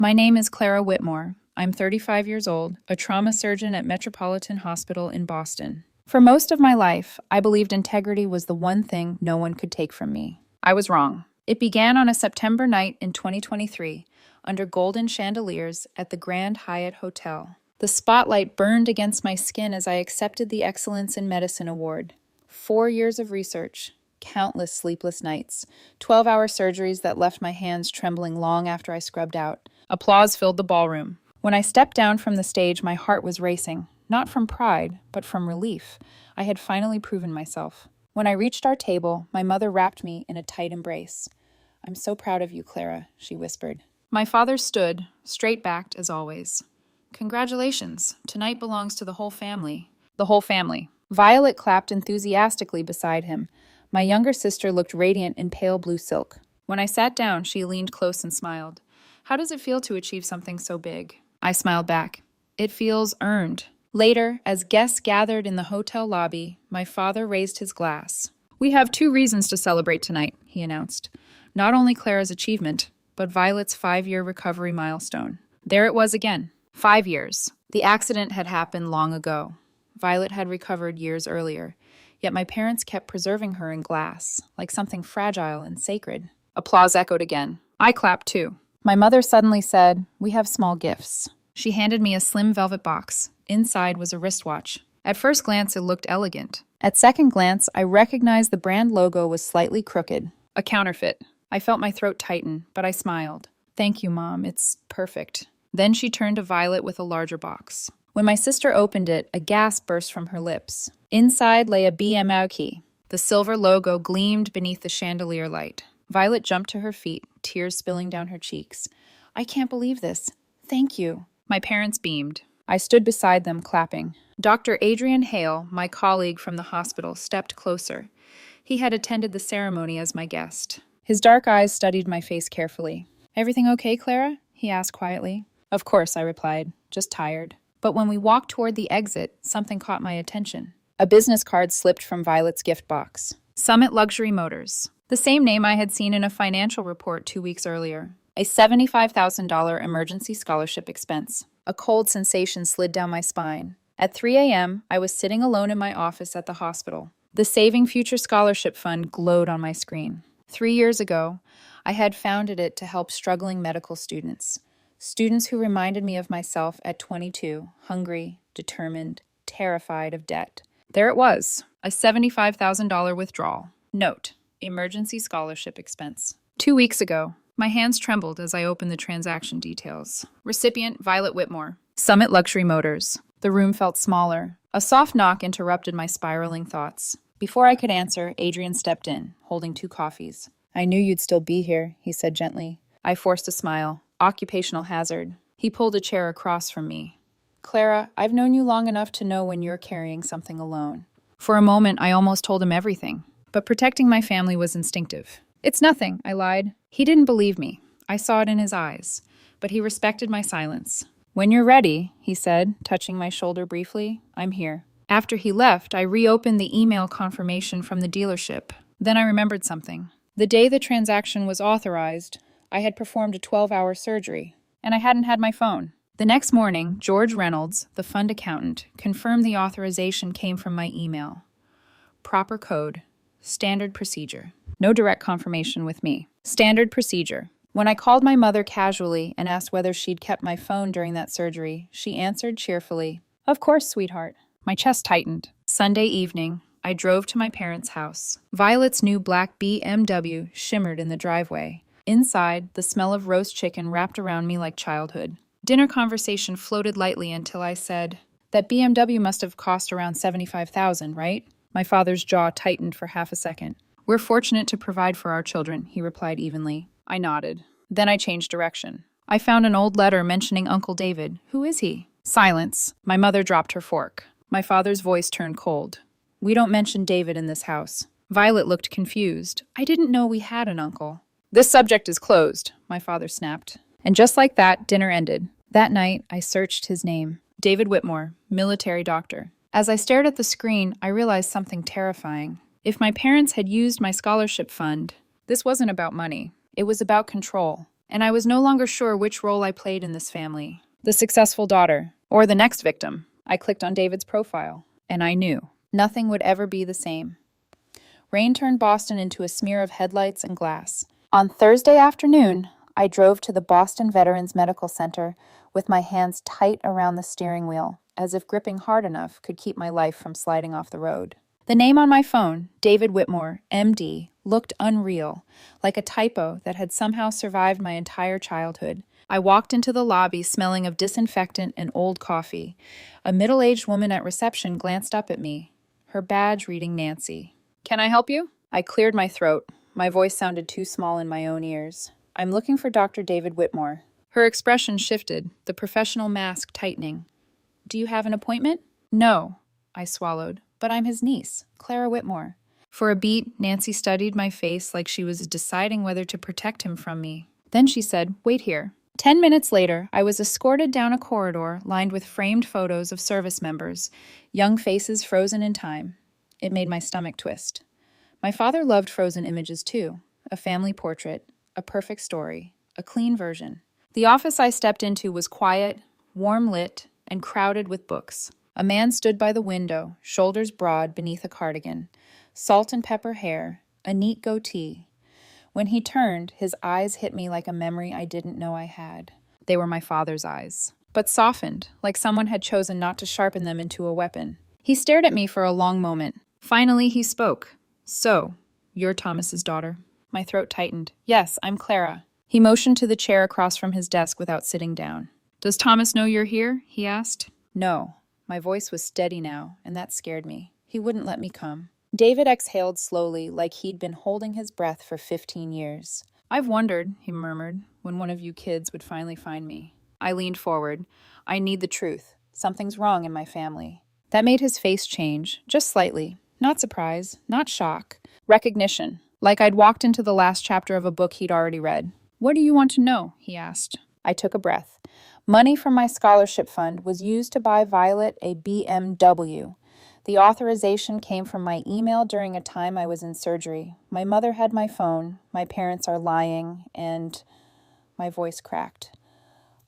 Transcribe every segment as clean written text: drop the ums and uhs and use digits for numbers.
My name is Clara Whitmore. I'm 35 years old, a trauma surgeon at Metropolitan Hospital in Boston. For most of my life, I believed integrity was the one thing no one could take from me. I was wrong. It began on a September night in 2023, under golden chandeliers at the Grand Hyatt Hotel. The spotlight burned against my skin as I accepted the Excellence in Medicine Award. 4 years of research, countless sleepless nights, 12-hour surgeries that left my hands trembling long after I scrubbed out. Applause filled the ballroom. When I stepped down from the stage, my heart was racing, not from pride, but from relief. I had finally proven myself. When I reached our table, my mother wrapped me in a tight embrace. "I'm so proud of you, Clara," she whispered. My father stood, straight-backed as always. "Congratulations. Tonight belongs to the whole family." The whole family. Violet clapped enthusiastically beside him. My younger sister looked radiant in pale blue silk. When I sat down, she leaned close and smiled. "How does it feel to achieve something so big?" I smiled back. "It feels earned." Later, as guests gathered in the hotel lobby, my father raised his glass. "We have 2 reasons to celebrate tonight," he announced. Not only Clara's achievement, but Violet's 5-year recovery milestone. There it was again. 5 years. The accident had happened long ago. Violet had recovered years earlier, yet my parents kept preserving her in glass, like something fragile and sacred. Applause echoed again. I clapped too. My mother suddenly said, "We have small gifts." She handed me a slim velvet box. Inside was a wristwatch. At first glance, it looked elegant. At second glance, I recognized the brand logo was slightly crooked. A counterfeit. I felt my throat tighten, but I smiled. "Thank you, Mom. It's perfect." Then she turned to Violet with a larger box. When my sister opened it, a gasp burst from her lips. Inside lay a BMW key. The silver logo gleamed beneath the chandelier light. Violet jumped to her feet, tears spilling down her cheeks. "I can't believe this. Thank you." My parents beamed. I stood beside them, clapping. Dr. Adrian Hale, my colleague from the hospital, stepped closer. He had attended the ceremony as my guest. His dark eyes studied my face carefully. "Everything okay, Clara?" he asked quietly. "Of course," I replied, "just tired." But when we walked toward the exit, something caught my attention. A business card slipped from Violet's gift box. Summit Luxury Motors. The same name I had seen in a financial report 2 weeks earlier. A $75,000 emergency scholarship expense. A cold sensation slid down my spine. At 3 a.m., I was sitting alone in my office at the hospital. The Saving Future Scholarship Fund glowed on my screen. 3 years ago, I had founded it to help struggling medical students. Students who reminded me of myself at 22, hungry, determined, terrified of debt. There it was, a $75,000 withdrawal. Note, emergency scholarship expense. 2 weeks ago, my hands trembled as I opened the transaction details. Recipient, Violet Whitmore. Summit Luxury Motors. The room felt smaller. A soft knock interrupted my spiraling thoughts. Before I could answer, Adrian stepped in, holding 2 coffees. "I knew you'd still be here," he said gently. I forced a smile. Occupational hazard. He pulled a chair across from me. "Clara, I've known you long enough to know when you're carrying something alone." For a moment, I almost told him everything. But protecting my family was instinctive. "It's nothing," I lied. He didn't believe me. I saw it in his eyes. But he respected my silence. "When you're ready," he said, touching my shoulder briefly, "I'm here." After he left, I reopened the email confirmation from the dealership. Then I remembered something. The day the transaction was authorized, I had performed a 12-hour surgery, and I hadn't had my phone. The next morning, George Reynolds, the fund accountant, confirmed the authorization came from my email. Proper code. Standard procedure. No direct confirmation with me. Standard procedure. When I called my mother casually and asked whether she'd kept my phone during that surgery, she answered cheerfully, "Of course, sweetheart." My chest tightened. Sunday evening, I drove to my parents' house. Violet's new black BMW shimmered in the driveway. Inside, the smell of roast chicken wrapped around me like childhood. Dinner conversation floated lightly until I said, "That BMW must have cost around $75,000, right?" My father's jaw tightened for half a second. "We're fortunate to provide for our children," he replied evenly. I nodded. Then I changed direction. I found an old letter mentioning Uncle David. Who is he? Silence. My mother dropped her fork. My father's voice turned cold. "We don't mention David in this house." Violet looked confused. "I didn't know we had an uncle." "This subject is closed," my father snapped. And just like that, dinner ended. That night, I searched his name. David Whitmore, military doctor. As I stared at the screen, I realized something terrifying. If my parents had used my scholarship fund, this wasn't about money. It was about control. and I was no longer sure which role I played in this family. The successful daughter, or the next victim. I clicked on David's profile, and I knew nothing would ever be the same. Rain turned Boston into a smear of headlights and glass. On Thursday afternoon, I drove to the Boston Veterans Medical Center with my hands tight around the steering wheel, as if gripping hard enough could keep my life from sliding off the road. The name on my phone, David Whitmore, MD, looked unreal, like a typo that had somehow survived my entire childhood. I walked into the lobby smelling of disinfectant and old coffee. A middle-aged woman at reception glanced up at me, her badge reading Nancy. "Can I help you?" I cleared my throat. My voice sounded too small in my own ears. "I'm looking for Dr. David Whitmore." Her expression shifted, the professional mask tightening. "Do you have an appointment?" "No," I swallowed, "but I'm his niece, Clara Whitmore." For a beat, Nancy studied my face like she was deciding whether to protect him from me. Then she said, "Wait here." 10 minutes later, I was escorted down a corridor lined with framed photos of service members, young faces frozen in time. It made my stomach twist. My father loved frozen images too. A family portrait, a perfect story, a clean version. The office I stepped into was quiet, warm lit, and crowded with books. A man stood by the window, shoulders broad beneath a cardigan, salt and pepper hair, a neat goatee. When he turned, his eyes hit me like a memory I didn't know I had. They were my father's eyes, but softened, like someone had chosen not to sharpen them into a weapon. He stared at me for a long moment. Finally, he spoke. "So, you're Thomas's daughter." My throat tightened. "Yes, I'm Clara." He motioned to the chair across from his desk without sitting down. "Does Thomas know you're here?" he asked. "No." My voice was steady now, and that scared me. He wouldn't let me come. David exhaled slowly, like he'd been holding his breath for 15 years. "I've wondered," he murmured, "when one of you kids would finally find me." I leaned forward. "I need the truth. Something's wrong in my family." That made his face change, just slightly. Not surprise, not shock. Recognition, like I'd walked into the last chapter of a book he'd already read. "What do you want to know?" he asked. I took a breath. Money from my scholarship fund was used to buy Violet a BMW. The authorization came from my email during a time I was in surgery. My mother had my phone, my parents are lying, and my voice cracked.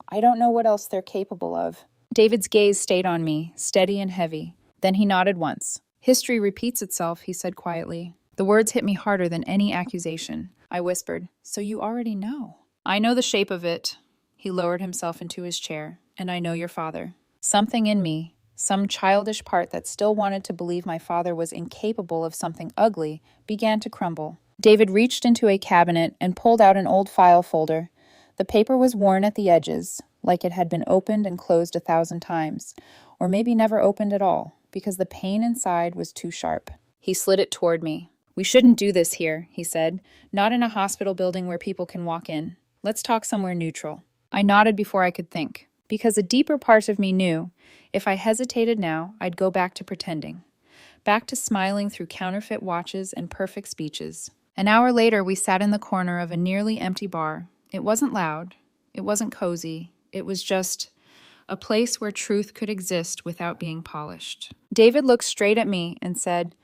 I don't know what else they're capable of. David's gaze stayed on me, steady and heavy. Then he nodded once. "History repeats itself," he said quietly. The words hit me harder than any accusation. I whispered, "So you already know?" "I know the shape of it." He lowered himself into his chair. "And I know your father." Something in me, some childish part that still wanted to believe my father was incapable of something ugly, began to crumble. David reached into a cabinet and pulled out an old file folder. The paper was worn at the edges, like it had been opened and closed 1,000 times, or maybe never opened at all, because the pain inside was too sharp. He slid it toward me. "We shouldn't do this here," he said. "Not in a hospital building where people can walk in. Let's talk somewhere neutral." I nodded before I could think, because a deeper part of me knew, if I hesitated now, I'd go back to pretending. Back to smiling through counterfeit watches and perfect speeches. An hour later, we sat in the corner of a nearly empty bar. It wasn't loud. It wasn't cozy. It was just a place where truth could exist without being polished. David looked straight at me and said,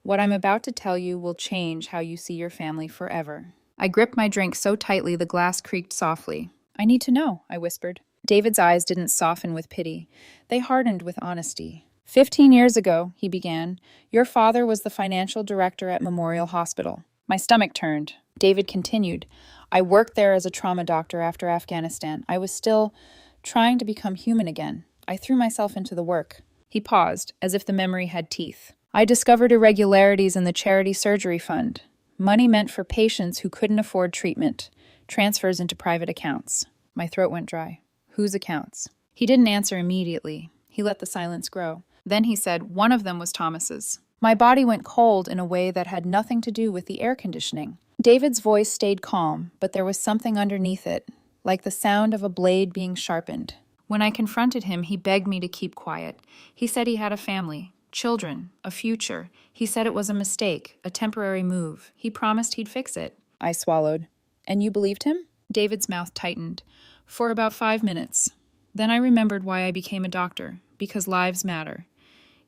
"What I'm about to tell you will change how you see your family forever." I gripped my drink so tightly the glass creaked softly. "I need to know," I whispered. David's eyes didn't soften with pity. They hardened with honesty. 15 years ago, he began, your father was the financial director at Memorial Hospital. My stomach turned. David continued, I worked there as a trauma doctor after Afghanistan. I was still trying to become human again. I threw myself into the work. He paused, as if the memory had teeth. I discovered irregularities in the charity surgery fund. Money meant for patients who couldn't afford treatment. Transfers into private accounts. My throat went dry. Whose accounts? He didn't answer immediately. He let the silence grow. Then he said, one of them was Thomas's. My body went cold in a way that had nothing to do with the air conditioning. David's voice stayed calm, but there was something underneath it, like the sound of a blade being sharpened. When I confronted him, he begged me to keep quiet. He said he had a family, children, a future. He said it was a mistake, a temporary move. He promised he'd fix it. I swallowed. And you believed him? David's mouth tightened. For about 5 minutes. Then I remembered why I became a doctor, because lives matter.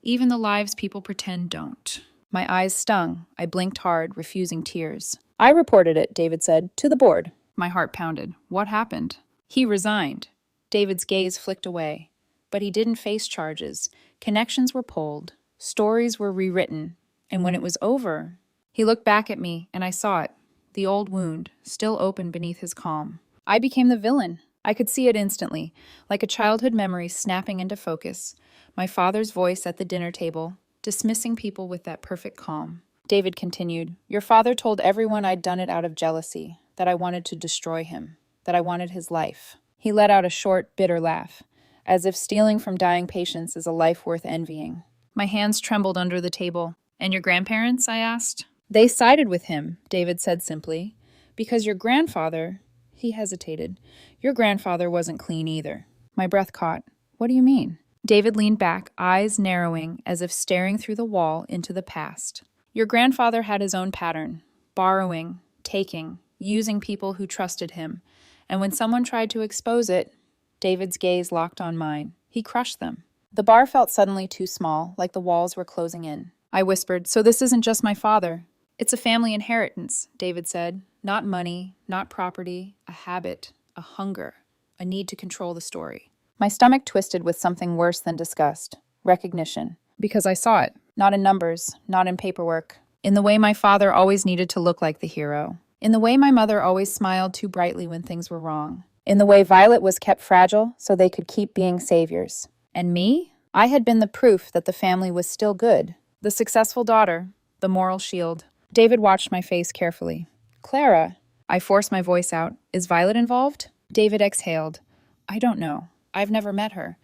Even the lives people pretend don't. My eyes stung. I blinked hard, refusing tears. I reported it, David said, to the board. My heart pounded. What happened? He resigned. David's gaze flicked away. But he didn't face charges. Connections were pulled. Stories were rewritten. And when it was over, he looked back at me, and I saw it. The old wound, still open beneath his calm. I became the villain. I could see it instantly, like a childhood memory snapping into focus. My father's voice at the dinner table, dismissing people with that perfect calm. David continued, "Your father told everyone I'd done it out of jealousy, that I wanted to destroy him, that I wanted his life." He let out a short, bitter laugh, as if stealing from dying patients is a life worth envying. My hands trembled under the table. "And your grandparents?" I asked. "They sided with him," David said simply, "because your grandfather—" He hesitated. "Your grandfather wasn't clean either." My breath caught. "What do you mean?" David leaned back, eyes narrowing as if staring through the wall into the past. "Your grandfather had his own pattern, borrowing, taking, using people who trusted him. And when someone tried to expose it," David's gaze locked on mine, "he crushed them." The bar felt suddenly too small, like the walls were closing in. I whispered, "So this isn't just my father. It's a family inheritance," David said. "Not money, not property, a habit, a hunger, a need to control the story." My stomach twisted with something worse than disgust, recognition. Because I saw it, not in numbers, not in paperwork, in the way my father always needed to look like the hero, in the way my mother always smiled too brightly when things were wrong, in the way Violet was kept fragile so they could keep being saviors. And me? I had been the proof that the family was still good. The successful daughter, the moral shield. David watched my face carefully. "Clara," I forced my voice out, "is Violet involved?" David exhaled. "I don't know. I've never met her.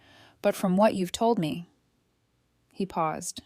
But from what you've told me—" He paused.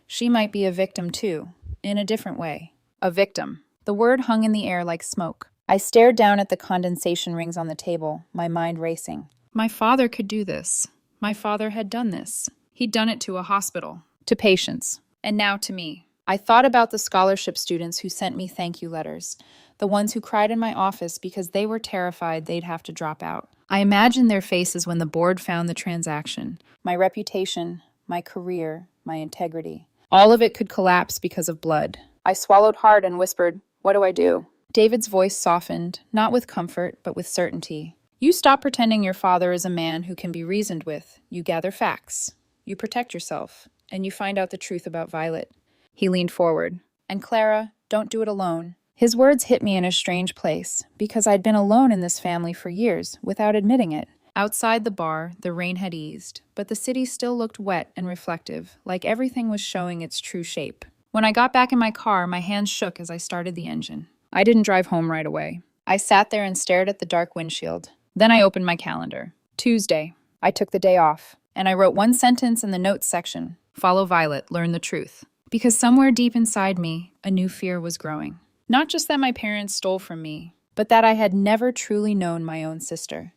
"She might be a victim too, in a different way." A victim. The word hung in the air like smoke. I stared down at the condensation rings on the table, my mind racing. My father could do this. My father had done this. He'd done it to a hospital, to patients, and now to me. I thought about the scholarship students who sent me thank you letters, the ones who cried in my office because they were terrified they'd have to drop out. I imagined their faces when the board found the transaction. My reputation, my career, my integrity. All of it could collapse because of blood. I swallowed hard and whispered, "What do I do?" David's voice softened, not with comfort, but with certainty. "You stop pretending your father is a man who can be reasoned with. You gather facts. You protect yourself. And you find out the truth about Violet." He leaned forward. "And Clara, don't do it alone." His words hit me in a strange place, because I'd been alone in this family for years, without admitting it. Outside the bar, the rain had eased, but the city still looked wet and reflective, like everything was showing its true shape. When I got back in my car, my hands shook as I started the engine. I didn't drive home right away. I sat there and stared at the dark windshield. Then I opened my calendar. Tuesday. I took the day off, and I wrote one sentence in the notes section. Follow Violet, learn the truth. Because somewhere deep inside me, a new fear was growing. Not just that my parents stole from me, but that I had never truly known my own sister.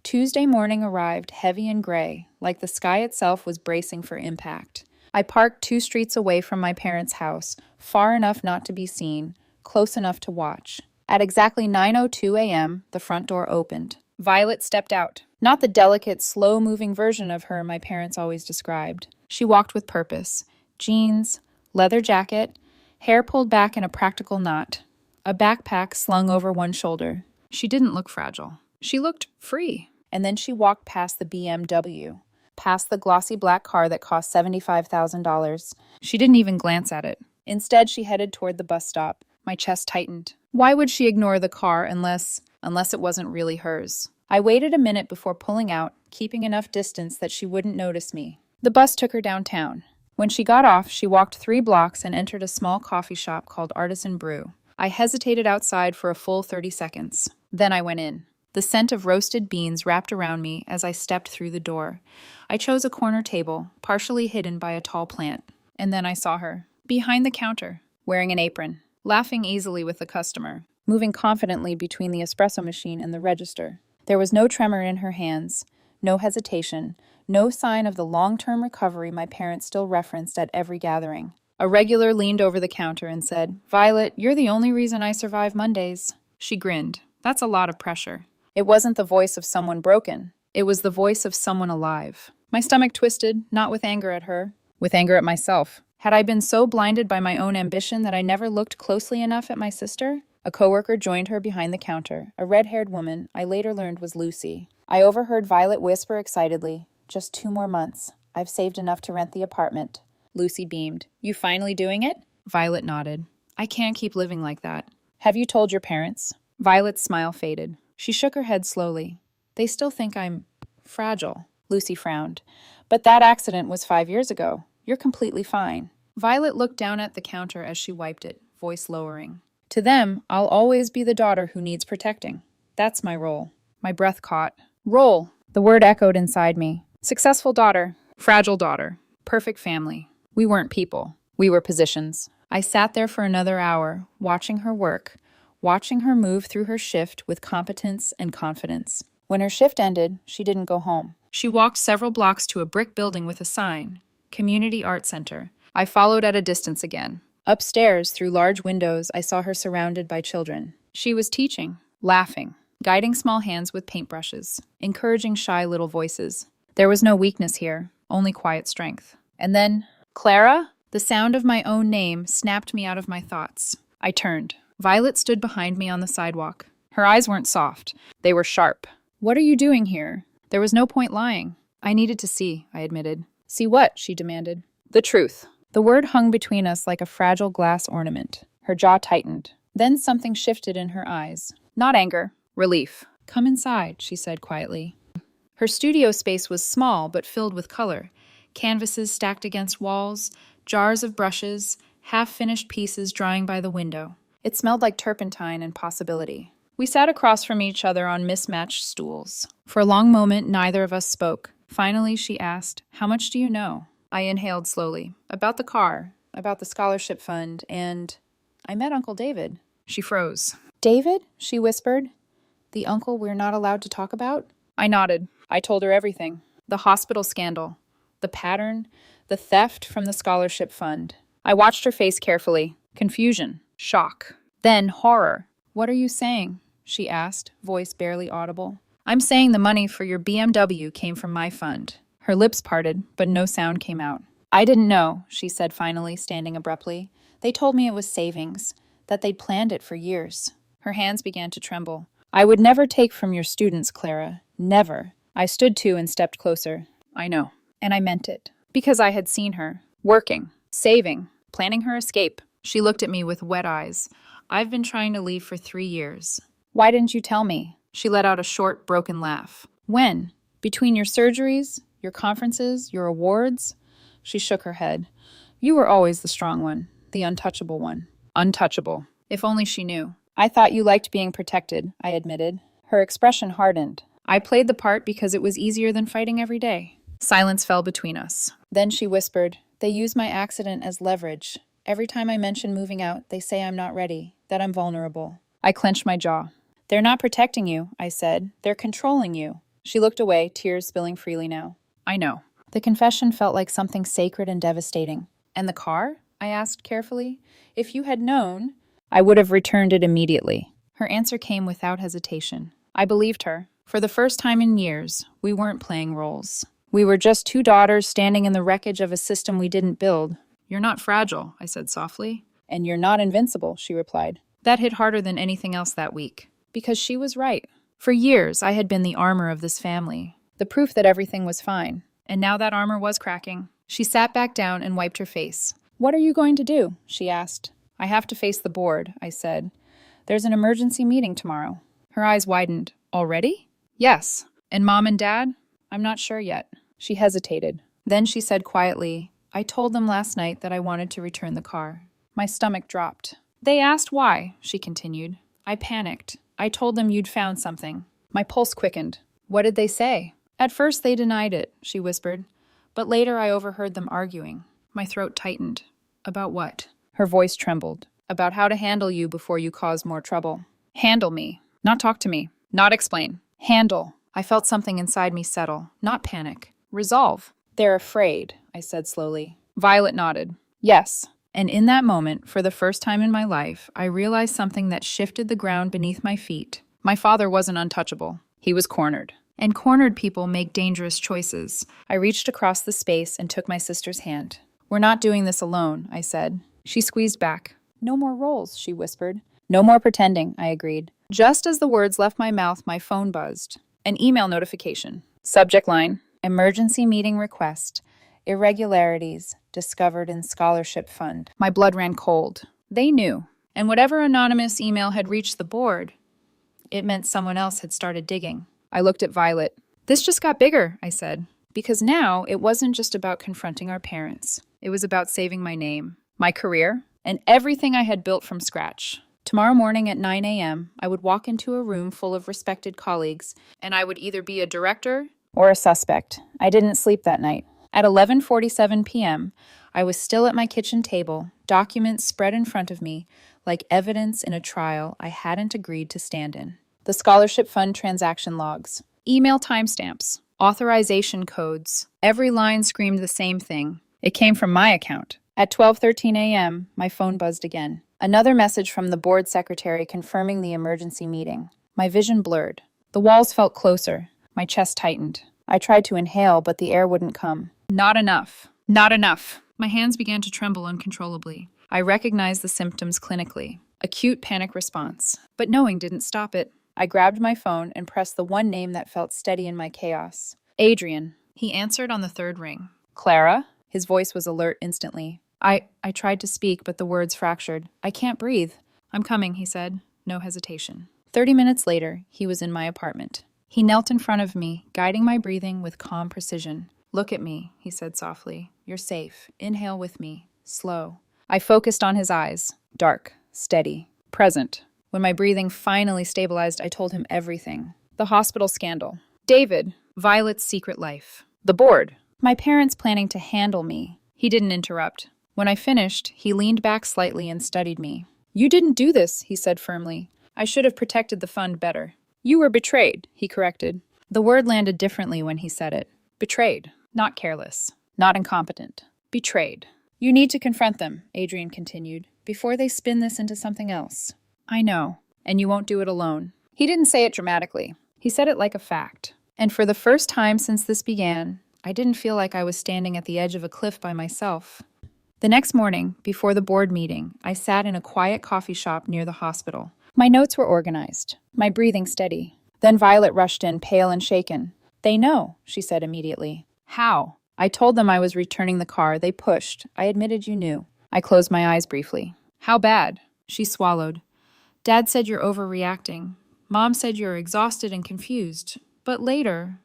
Tuesday morning arrived heavy and gray, like the sky itself was bracing for impact. I parked 2 streets away from my parents' house, far enough not to be seen, close enough to watch. At exactly 9:02 a.m., the front door opened. Violet stepped out. Not the delicate, slow-moving version of her my parents always described. She walked with purpose. Jeans, leather jacket, hair pulled back in a practical knot, a backpack slung over one shoulder. She didn't look fragile. She looked free. And then she walked past the BMW, past the glossy black car that cost $75,000. She didn't even glance at it. Instead, she headed toward the bus stop. My chest tightened. Why would she ignore the car unless it wasn't really hers? I waited a minute before pulling out, keeping enough distance that she wouldn't notice me. The bus took her downtown. When she got off, she walked 3 blocks and entered a small coffee shop called Artisan Brew. I hesitated outside for a full 30 seconds. Then I went in. The scent of roasted beans wrapped around me as I stepped through the door. I chose a corner table, partially hidden by a tall plant. And then I saw her, behind the counter, wearing an apron, laughing easily with the customer, moving confidently between the espresso machine and the register. There was no tremor in her hands, no hesitation, no sign of the long-term recovery my parents still referenced at every gathering. A regular leaned over the counter and said, "Violet, you're the only reason I survive Mondays." She grinned. That's a lot of pressure. It wasn't the voice of someone broken. It was the voice of someone alive. My stomach twisted, not with anger at her, with anger at myself. Had I been so blinded by my own ambition that I never looked closely enough at my sister? A coworker joined her behind the counter, a red-haired woman I later learned was Lucy. I overheard Violet whisper excitedly, "Just 2 more months. I've saved enough to rent the apartment." Lucy beamed. "You finally doing it?" Violet nodded. "I can't keep living like that." "Have you told your parents?" Violet's smile faded. She shook her head slowly. "They still think I'm fragile." Lucy frowned. "But that accident was 5 years ago. You're completely fine." Violet looked down at the counter as she wiped it, voice lowering. "To them, I'll always be the daughter who needs protecting. That's my role." My breath caught. Role. The word echoed inside me. Successful daughter. Fragile daughter. Perfect family. We weren't people. We were positions. I sat there for another hour, watching her work, watching her move through her shift with competence and confidence. When her shift ended, she didn't go home. She walked several blocks to a brick building with a sign, Community Art Center. I followed at a distance again. Upstairs, through large windows, I saw her surrounded by children. She was teaching, laughing, guiding small hands with paintbrushes, encouraging shy little voices. There was no weakness here, only quiet strength. And then, "Clara?" The sound of my own name snapped me out of my thoughts. I turned. Violet stood behind me on the sidewalk. Her eyes weren't soft. They were sharp. "What are you doing here?" There was no point lying. "I needed to see," I admitted. "See what?" she demanded. "The truth." The word hung between us like a fragile glass ornament. Her jaw tightened. Then something shifted in her eyes. Not anger. Relief. "Come inside," she said quietly. Her studio space was small but filled with color. Canvases stacked against walls, jars of brushes, half-finished pieces drying by the window. It smelled like turpentine and possibility. We sat across from each other on mismatched stools. For a long moment, neither of us spoke. Finally, she asked, "How much do you know?" I inhaled slowly. "About the car, about the scholarship fund, and I met Uncle David." She froze. "David?" she whispered. "The uncle we're not allowed to talk about?" I nodded. I told her everything. The hospital scandal, the pattern, the theft from the scholarship fund. I watched her face carefully. Confusion, shock, then horror. "What are you saying?" she asked, voice barely audible. "I'm saying the money for your BMW came from my fund." Her lips parted, but no sound came out. "I didn't know," she said finally, standing abruptly. "They told me it was savings, that they'd planned it for years." Her hands began to tremble. "I would never take from your students, Clara. Never." I stood to and stepped closer. "I know." And I meant it. Because I had seen her. Working. Saving. Planning her escape. She looked at me with wet eyes. "I've been trying to leave for 3 years." "Why didn't you tell me?" She let out a short, broken laugh. "When? Between your surgeries, your conferences, your awards?" She shook her head. "You were always the strong one, the untouchable one." Untouchable. If only she knew. "I thought you liked being protected," I admitted. Her expression hardened. "I played the part because it was easier than fighting every day." Silence fell between us. Then she whispered, "They use my accident as leverage. Every time I mention moving out, they say I'm not ready, that I'm vulnerable." I clenched my jaw. "They're not protecting you," I said. "They're controlling you." She looked away, tears spilling freely now. "I know." The confession felt like something sacred and devastating. "And the car?" I asked carefully. "If you had known—" "I would have returned it immediately." Her answer came without hesitation. I believed her. For the first time in years, we weren't playing roles. We were just two daughters standing in the wreckage of a system we didn't build. "You're not fragile," I said softly. "And you're not invincible," she replied. That hit harder than anything else that week. Because she was right. For years, I had been the armor of this family. The proof that everything was fine. And now that armor was cracking. She sat back down and wiped her face. "What are you going to do?" she asked. "I have to face the board," I said. "There's an emergency meeting tomorrow." Her eyes widened. "Already?" "Yes. And Mom and Dad? I'm not sure yet." She hesitated. Then she said quietly, "I told them last night that I wanted to return the car." My stomach dropped. "They asked why," she continued. "I panicked. I told them you'd found something." My pulse quickened. "What did they say?" "At first they denied it," she whispered. "But later I overheard them arguing." My throat tightened. "About what?" Her voice trembled. "About how to handle you before you cause more trouble." Handle me. Not talk to me. Not explain. Handle. I felt something inside me settle. Not panic. Resolve. "They're afraid," I said slowly. Violet nodded. "Yes." And in that moment, for the first time in my life, I realized something that shifted the ground beneath my feet. My father wasn't untouchable. He was cornered. And cornered people make dangerous choices. I reached across the space and took my sister's hand. "We're not doing this alone," I said. She squeezed back. "No more roles," she whispered. No more pretending, I agreed. Just as the words left my mouth, my phone buzzed. An email notification. Subject line: Emergency meeting request. Irregularities discovered in scholarship fund. My blood ran cold. They knew. And whatever anonymous email had reached the board, it meant someone else had started digging. I looked at Violet. This just got bigger, I said. Because now it wasn't just about confronting our parents. It was about saving my name, my career, and everything I had built from scratch. Tomorrow morning at 9 a.m., I would walk into a room full of respected colleagues, and I would either be a director or a suspect. I didn't sleep that night. At 11:47 p.m., I was still at my kitchen table, documents spread in front of me, like evidence in a trial I hadn't agreed to stand in. The scholarship fund transaction logs, email timestamps, authorization codes. Every line screamed the same thing. It came from my account. At 12:13 a.m., my phone buzzed again. Another message from the board secretary confirming the emergency meeting. My vision blurred. The walls felt closer. My chest tightened. I tried to inhale, but the air wouldn't come. Not enough. Not enough. My hands began to tremble uncontrollably. I recognized the symptoms clinically. Acute panic response. But knowing didn't stop it. I grabbed my phone and pressed the one name that felt steady in my chaos. Adrian. He answered on the third ring. Clara? His voice was alert instantly. I tried to speak, but the words fractured. I can't breathe. I'm coming, he said. No hesitation. 30 minutes later, he was in my apartment. He knelt in front of me, guiding my breathing with calm precision. Look at me, he said softly. You're safe. Inhale with me. Slow. I focused on his eyes. Dark, steady, present. When my breathing finally stabilized, I told him everything. The hospital scandal. David. Violet's secret life. The board. My parents planning to handle me. He didn't interrupt. When I finished, he leaned back slightly and studied me. You didn't do this, he said firmly. I should have protected the fund better. You were betrayed, he corrected. The word landed differently when he said it. Betrayed. Not careless. Not incompetent. Betrayed. You need to confront them, Adrian continued, before they spin this into something else. I know. And you won't do it alone. He didn't say it dramatically. He said it like a fact. And for the first time since this began, I didn't feel like I was standing at the edge of a cliff by myself. The next morning, before the board meeting, I sat in a quiet coffee shop near the hospital. My notes were organized, my breathing steady. Then Violet rushed in, pale and shaken. They know, she said immediately. How? I told them I was returning the car. They pushed. I admitted you knew. I closed my eyes briefly. How bad? She swallowed. Dad said you're overreacting. Mom said you're exhausted and confused. But later,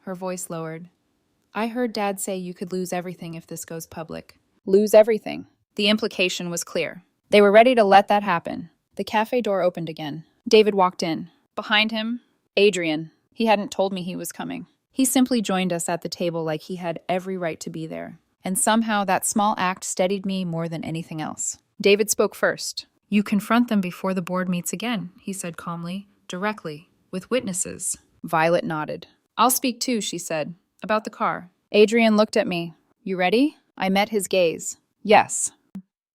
her voice lowered. I heard Dad say you could lose everything if this goes public. Lose everything. The implication was clear. They were ready to let that happen. The cafe door opened again. David walked in. Behind him, Adrian. He hadn't told me he was coming. He simply joined us at the table like he had every right to be there. And somehow that small act steadied me more than anything else. David spoke first. You confront them before the board meets again, he said calmly, directly, with witnesses. Violet nodded. I'll speak too, she said. About the car. Adrian looked at me. You ready? I met his gaze. Yes.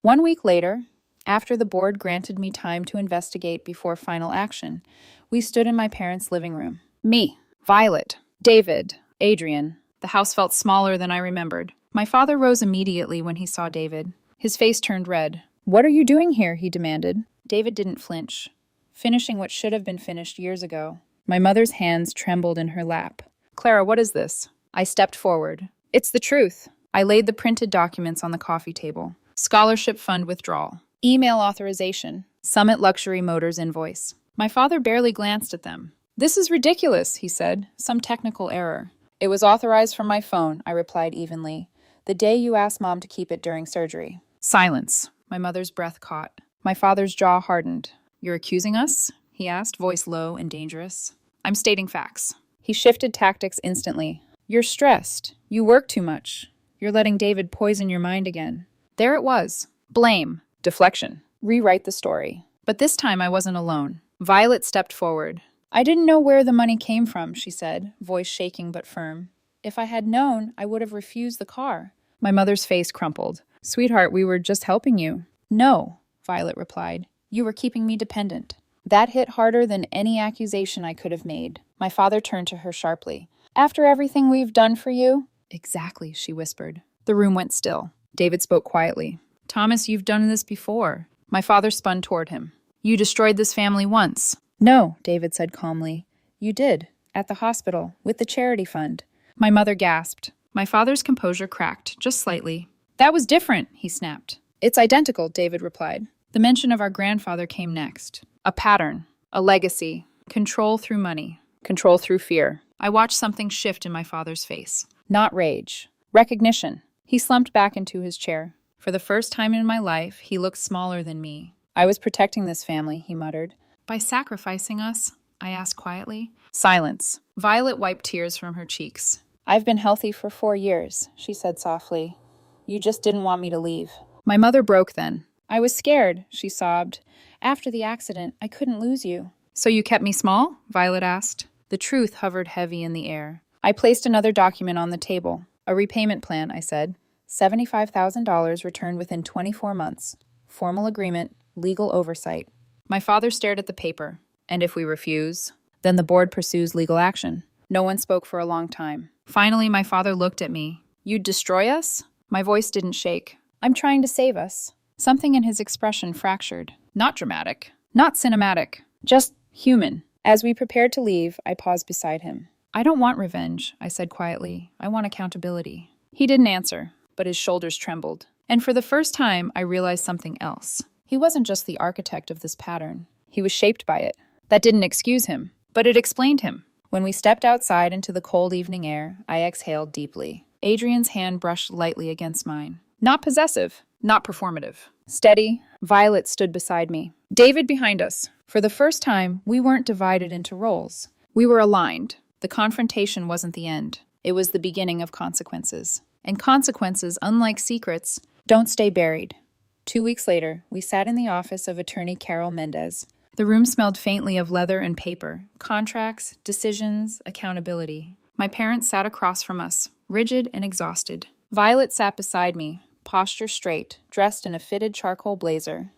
1 week later, after the board granted me time to investigate before final action, we stood in my parents' living room. Me, Violet, David, Adrian. The house felt smaller than I remembered. My father rose immediately when he saw David. His face turned red. What are you doing here? He demanded. David didn't flinch, finishing what should have been finished years ago. My mother's hands trembled in her lap. Clara, what is this? I stepped forward. It's the truth. I laid the printed documents on the coffee table. Scholarship fund withdrawal. Email authorization. Summit Luxury Motors invoice. My father barely glanced at them. This is ridiculous, he said. Some technical error. It was authorized from my phone, I replied evenly. The day you asked Mom to keep it during surgery. Silence. My mother's breath caught. My father's jaw hardened. You're accusing us? He asked, voice low and dangerous. I'm stating facts. He shifted tactics instantly. You're stressed. You work too much. You're letting David poison your mind again. There it was. Blame. Deflection. Rewrite the story. But this time I wasn't alone. Violet stepped forward. I didn't know where the money came from, she said, voice shaking but firm. If I had known, I would have refused the car. My mother's face crumpled. Sweetheart, we were just helping you. No, Violet replied. You were keeping me dependent. That hit harder than any accusation I could have made. My father turned to her sharply. After everything we've done for you? Exactly, she whispered. The room went still. David spoke quietly. Thomas, you've done this before. My father spun toward him. You destroyed this family once. No, David said calmly. You did. At the hospital, with the charity fund. My mother gasped. My father's composure cracked, just slightly. That was different, he snapped. It's identical, David replied. The mention of our grandfather came next. A pattern. A legacy. Control through money. Control through fear. I watched something shift in my father's face. Not rage. Recognition. He slumped back into his chair. For the first time in my life, he looked smaller than me. I was protecting this family, he muttered. By sacrificing us? I asked quietly. Silence. Violet wiped tears from her cheeks. I've been healthy for 4 years, she said softly. You just didn't want me to leave. My mother broke then. I was scared, she sobbed. After the accident, I couldn't lose you. So you kept me small? Violet asked. The truth hovered heavy in the air. I placed another document on the table. A repayment plan, I said. $75,000 returned within 24 months. Formal agreement, legal oversight. My father stared at the paper. And if we refuse? Then the board pursues legal action. No one spoke for a long time. Finally, my father looked at me. You'd destroy us? My voice didn't shake. I'm trying to save us. Something in his expression fractured. Not dramatic. Not cinematic. Just human. As we prepared to leave, I paused beside him. I don't want revenge, I said quietly. I want accountability. He didn't answer, but his shoulders trembled. And for the first time, I realized something else. He wasn't just the architect of this pattern. He was shaped by it. That didn't excuse him, but it explained him. When we stepped outside into the cold evening air, I exhaled deeply. Adrian's hand brushed lightly against mine. Not possessive, not performative. Steady, Violet stood beside me. David behind us. For the first time, we weren't divided into roles. We were aligned. The confrontation wasn't the end. It was the beginning of consequences. And consequences, unlike secrets, don't stay buried. 2 weeks later, we sat in the office of attorney Carol Mendez. The room smelled faintly of leather and paper, contracts, decisions, accountability. My parents sat across from us, rigid and exhausted. Violet sat beside me, posture straight, dressed in a fitted charcoal blazer.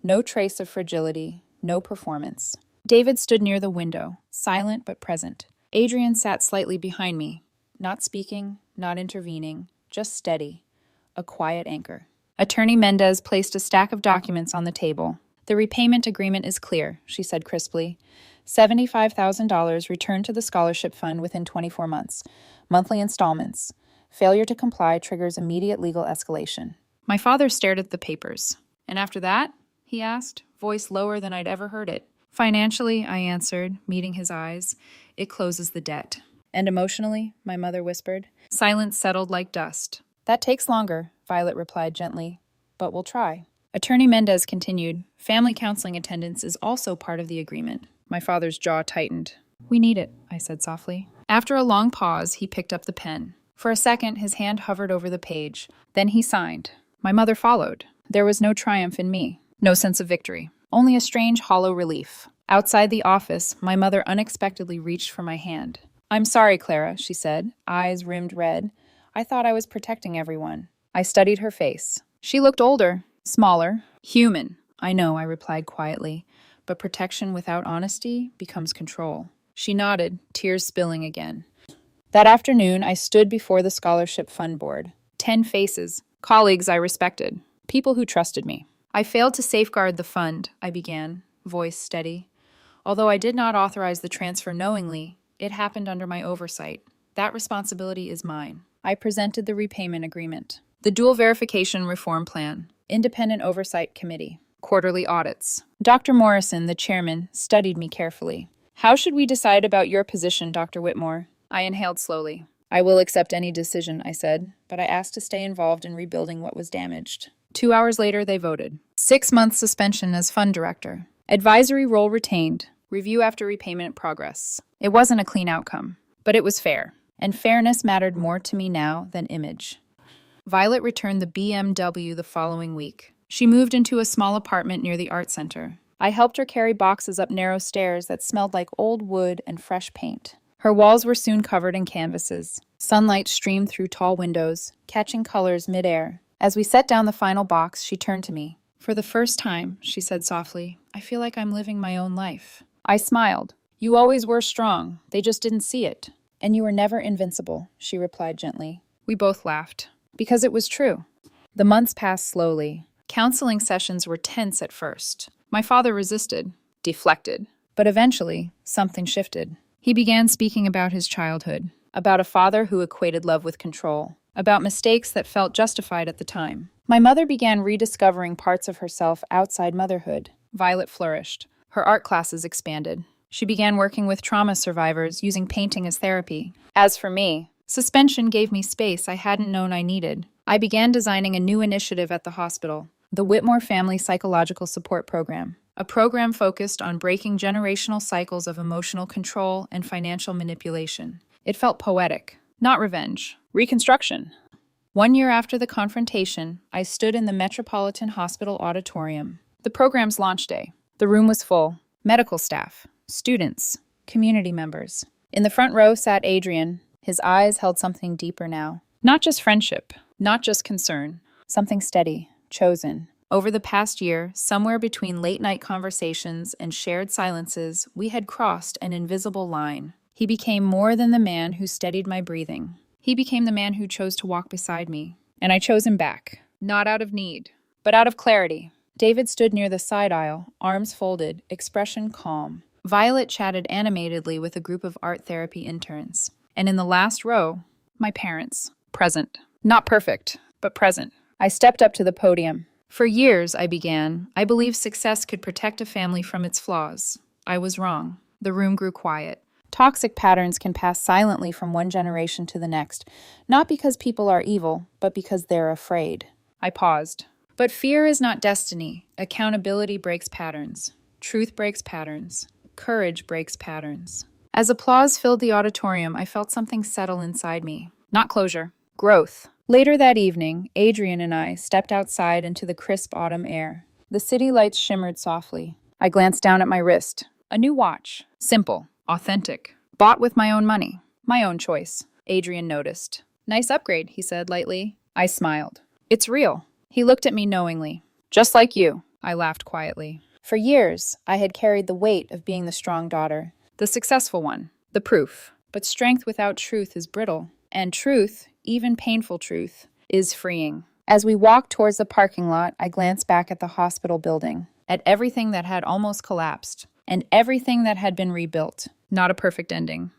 No trace of fragility, no performance. David stood near the window, silent but present. Adrian sat slightly behind me, not speaking, not intervening, just steady, a quiet anchor. Attorney Mendez placed a stack of documents on the table. The repayment agreement is clear, she said crisply. $75,000 returned to the scholarship fund within 24 months. Monthly installments. Failure to comply triggers immediate legal escalation. My father stared at the papers. And after that? He asked, voice lower than I'd ever heard it. Financially, I answered, meeting his eyes, it closes the debt. And emotionally, my mother whispered. Silence settled like dust. That takes longer, Violet replied gently, but we'll try. Attorney Mendez continued, family counseling attendance is also part of the agreement. My father's jaw tightened. We need it, I said softly. After a long pause, he picked up the pen. For a second, his hand hovered over the page. Then he signed. My mother followed. There was no triumph in me, no sense of victory, only a strange hollow relief. Outside the office, my mother unexpectedly reached for my hand. I'm sorry, Clara, she said, eyes rimmed red. I thought I was protecting everyone. I studied her face. She looked older, smaller, human. I know, I replied quietly, but protection without honesty becomes control. She nodded, tears spilling again. That afternoon, I stood before the scholarship fund board. 10 faces, colleagues I respected, people who trusted me. I failed to safeguard the fund, I began, voice steady. Although I did not authorize the transfer knowingly, it happened under my oversight. That responsibility is mine. I presented the repayment agreement, the dual verification reform plan, independent oversight committee, quarterly audits. Dr. Morrison, the chairman, studied me carefully. How should we decide about your position, Dr. Whitmore? I inhaled slowly. I will accept any decision, I said, but I asked to stay involved in rebuilding what was damaged. 2 hours later, they voted. 6-month suspension as fund director. Advisory role retained. Review after repayment progress. It wasn't a clean outcome, but it was fair. And fairness mattered more to me now than image. Violet returned the BMW the following week. She moved into a small apartment near the art center. I helped her carry boxes up narrow stairs that smelled like old wood and fresh paint. Her walls were soon covered in canvases. Sunlight streamed through tall windows, catching colors midair. As we set down the final box, she turned to me. For the first time, she said softly, I feel like I'm living my own life. I smiled. You always were strong. They just didn't see it. And you were never invincible, she replied gently. We both laughed. Because it was true. The months passed slowly. Counseling sessions were tense at first. My father resisted, deflected. But eventually, something shifted. He began speaking about his childhood, about a father who equated love with control, about mistakes that felt justified at the time. My mother began rediscovering parts of herself outside motherhood. Violet flourished. Her art classes expanded. She began working with trauma survivors, using painting as therapy. As for me, suspension gave me space I hadn't known I needed. I began designing a new initiative at the hospital, the Whitmore Family Psychological Support Program, a program focused on breaking generational cycles of emotional control and financial manipulation. It felt poetic, not revenge, reconstruction. 1 year after the confrontation, I stood in the Metropolitan Hospital auditorium. The program's launch day. The room was full. Medical staff, students, community members. In the front row sat Adrian. His eyes held something deeper now. Not just friendship, not just concern, something steady, chosen. Over the past year, somewhere between late-night conversations and shared silences, we had crossed an invisible line. He became more than the man who steadied my breathing. He became the man who chose to walk beside me. And I chose him back, not out of need, but out of clarity. David stood near the side aisle, arms folded, expression calm. Violet chatted animatedly with a group of art therapy interns. And in the last row, my parents, present. Not perfect, but present. I stepped up to the podium. For years, I began, I believed success could protect a family from its flaws. I was wrong. The room grew quiet. Toxic patterns can pass silently from one generation to the next, not because people are evil, but because they're afraid. I paused. But fear is not destiny. Accountability breaks patterns. Truth breaks patterns. Courage breaks patterns. As applause filled the auditorium, I felt something settle inside me. Not closure, growth. Later that evening, Adrian and I stepped outside into the crisp autumn air. The city lights shimmered softly. I glanced down at my wrist. A new watch. Simple, authentic. Bought with my own money. My own choice. Adrian noticed. Nice upgrade, he said lightly. I smiled. It's real. He looked at me knowingly. Just like you, I laughed quietly. For years, I had carried the weight of being the strong daughter. The successful one. The proof. But strength without truth is brittle. And truth, even painful truth, is freeing. As we walked towards the parking lot, I glanced back at the hospital building, at everything that had almost collapsed, and everything that had been rebuilt. Not a perfect ending,